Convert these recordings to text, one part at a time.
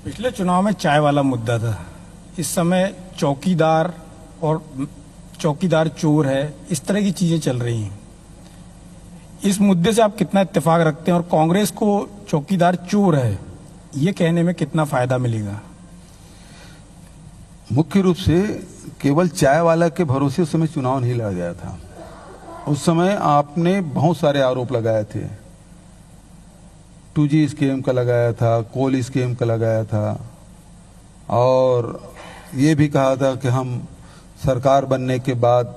पिछले चुनाव में चाय वाला मुद्दा था। इस समय चौकीदार और चौकीदार चोर है, इस तरह की चीजें चल रही हैं। इस मुद्दे से आप कितना इत्तेफाक रखते हैं और कांग्रेस को चौकीदार चोर है ये कहने में कितना फायदा मिलेगा? मुख्य रूप से केवल चाय वाला के भरोसे उस समय चुनाव नहीं लड़ा गया था। उस समय आपने बहुत सारे आरोप लगाए थे। 2G स्कीम का लगाया था, कोल स्कीम का लगाया था, और ये भी कहा था कि हम सरकार बनने के बाद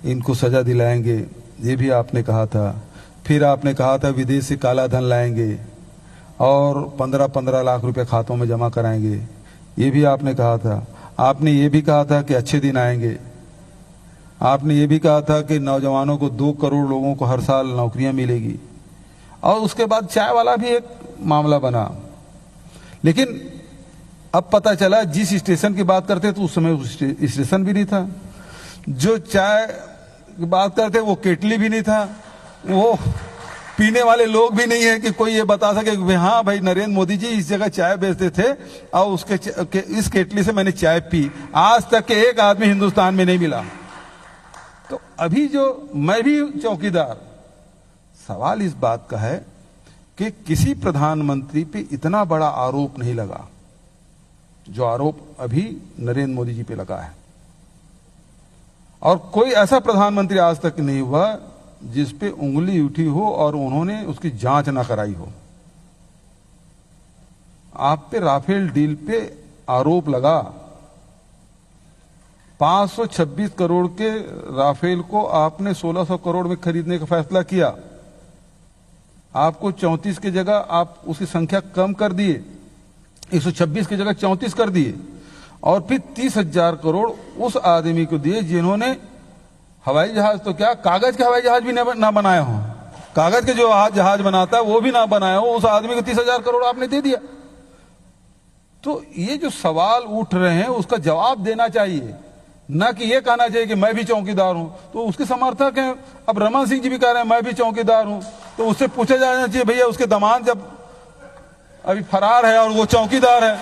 इनको सजा दिलाएंगे, ये भी आपने कहा था। फिर आपने कहा था विदेश से काला धन लाएंगे और 15-15 लाख रुपए खातों में जमा कराएंगे, ये भी आपने कहा था। आपने ये भी कहा था कि अच्छे दिन आएंगे। आपने ये भी कहा था कि नौजवानों को 2 करोड़ लोगों को हर साल नौकरियां मिलेगी। और उसके बाद चाय वाला भी एक मामला बना। लेकिन अब पता चला जिस स्टेशन की बात करते तो उस समय उस स्टेशन भी नहीं था। जो चाय की बात करते वो केटली भी नहीं था। वो पीने वाले लोग भी नहीं है कि कोई ये बता सके कि हाँ भाई नरेंद्र मोदी जी इस जगह चाय बेचते थे और इस केटली से मैंने चाय पी। आज तक के एक आदमी हिंदुस्तान में नहीं मिला। तो अभी जो मैं भी चौकीदार, सवाल इस बात का है कि किसी प्रधानमंत्री पे इतना बड़ा आरोप नहीं लगा जो आरोप अभी नरेंद्र मोदी जी पे लगा है। और कोई ऐसा प्रधानमंत्री आज तक नहीं हुआ जिस पे उंगली उठी हो और उन्होंने उसकी जांच ना कराई हो। आप पे राफेल डील पे आरोप लगा। 526 करोड़ के राफेल को आपने 1600 करोड़ में खरीदने का फैसला किया। आपको 34 की जगह आप उसकी संख्या कम कर दिए, 126 की जगह 34 कर दिए, और फिर 30,000 करोड़ उस आदमी को दिए जिन्होंने हवाई जहाज, तो क्या कागज के हवाई जहाज भी ना बनाया हो, कागज के जो जहाज बनाता है वो भी ना बनाया हो, उस आदमी को 30,000 करोड़ आपने दे दिया। तो ये जो सवाल उठ रहे हैं उसका जवाब देना चाहिए, ना कि ये कहना चाहिए कि मैं भी चौकीदार हूं। तो उसके समर्थक हैं, अब रमन सिंह जी भी कह रहे हैं मैं भी चौकीदार हूं, तो उससे पूछा जाना चाहिए भैया उसके दामाद जब अभी फरार है और वो चौकीदार है,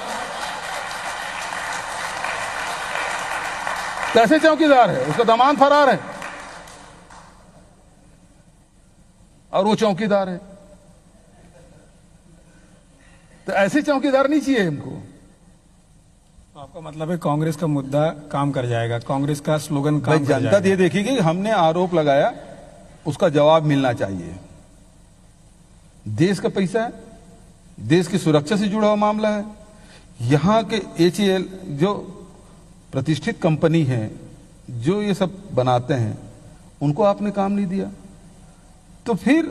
कैसे चौकीदार है? उसका दामाद फरार है और वो चौकीदार है। तो ऐसे चौकीदार नहीं चाहिए हमको। तो आपका मतलब है कांग्रेस का मुद्दा काम कर जाएगा, कांग्रेस का स्लोगन काम कर जाएगा। जनता ये देखेगी हमने आरोप लगाया, उसका जवाब मिलना चाहिए। देश का पैसा है, देश की सुरक्षा से जुड़ा हुआ मामला है। यहां के HAL जो प्रतिष्ठित कंपनी है जो ये सब बनाते हैं उनको आपने काम नहीं दिया, तो फिर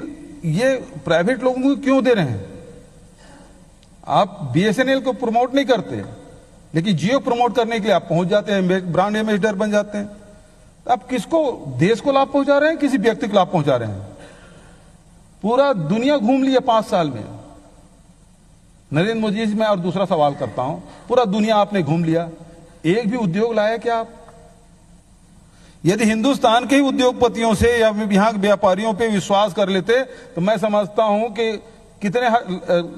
ये प्राइवेट लोगों को क्यों दे रहे हैं? आप BSNL को प्रमोट नहीं करते, लेकिन जियो प्रमोट करने के लिए आप पहुंच जाते हैं, ब्रांड एम्बेसडर बन जाते हैं। आप किसको, देश को लाभ पहुंचा रहे हैं, किसी व्यक्ति को लाभ पहुंचा रहे हैं? पूरा दुनिया घूम लिया 5 साल में नरेंद्र मोदी जी। मैं और दूसरा सवाल करता हूं, पूरा दुनिया आपने घूम लिया, एक भी उद्योग लाया क्या आप? यदि हिंदुस्तान के ही उद्योगपतियों से या यहां के व्यापारियों पे विश्वास कर लेते तो मैं समझता हूं कि कितने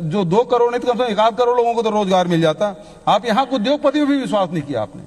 जो 2 करोड़ नहीं तो कम से कम 1 आध करोड़ लोगों को तो रोजगार मिल जाता। आप यहां के उद्योगपतियों पे भी विश्वास नहीं किया आपने।